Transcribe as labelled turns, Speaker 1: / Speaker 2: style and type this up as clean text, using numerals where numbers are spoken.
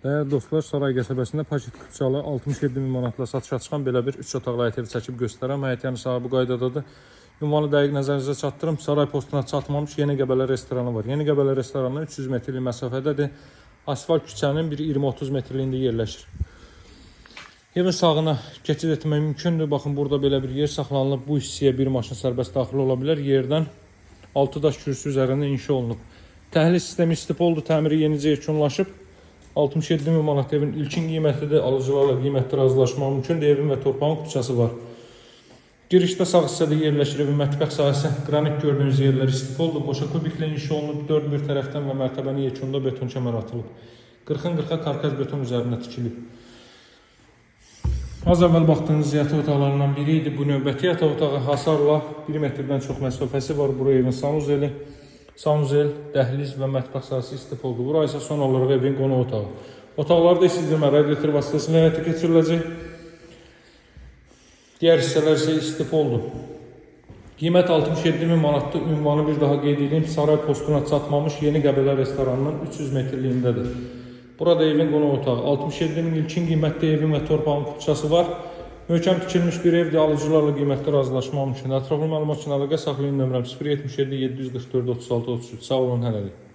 Speaker 1: Dəyərli dostlar, Saray qəsəbəsində Paket Kupçalı 67 min manatla satışa çıxan belə bir 3 otaqlı həyət evi çəkib göstərəm. Həyət yanı sahibi qaydadadır. Ünvanı dəqiq nəzərinizə çatdırım. Saray postuna çatmamış Yeni Qəbələ restoranı var. Yeni Qəbələ restoranı 300 metrlik məsafədədir. Asfalt küçənin bir 20-30 metrliyində yerləşir. Evin sağına keçid etmək mümkündür. Baxın, burada belə bir yer saxlanılıb. Bu hissəyə bir maşın sərbəst daxil ola bilər. Yerdən 6 daş kürsü üzərində inşa olunub. Təhlil sistemi istipoldur. Təmiri yenicə yekunlaşıb. 67 min manat evin ilkin qiymətidir. Alıcılarla qiymətli razılaşmaq mümkündür. Evin və torpağın küçəsi var. Girişdə sağ hissədə yerləşir evin mətbəx sahəsi. Qranit gördüyünüz yerlər istipoldur. Boşa kubiklə inşa olunub. 4 bir tərəfdən və mərtəbənin yekununda beton kəmər atılıb. 40-40-a karkaz beton üzərində tikilib. Az əvvəl baxdığınız yataq otaqlarından biri idi. Bu növbəti yataq otağı hasarla 1 metrdən çox məsafəsi var. Bura evin sanuzel, dəhliz və mətbəx sahəsi istipoldur. Bura isə son olaraq evin qonaq otağı. Otaqlarda isitmə radiator vasitəsilə həyata keçiriləcək. Digər hissələr isə istipoldur. Qiymət 67 min manatdır. Ünvanı bir daha qeyd edeyim. Saray postuna çatmamış Yeni Qəbələ restoranının 300 metrliyindədir. Burada evin qonaq otağı. 67 min ilkin qiymətli evin və torpağın küçəsi var. Möhkəm tikilmiş bir evdir. Alıcılarla qiymətli razılaşmaq mümkündür. Ətraflı məlumat üçün əlaqə saxlayın. Nömrəm 077 744 36 33. Sağ olun, hələlik.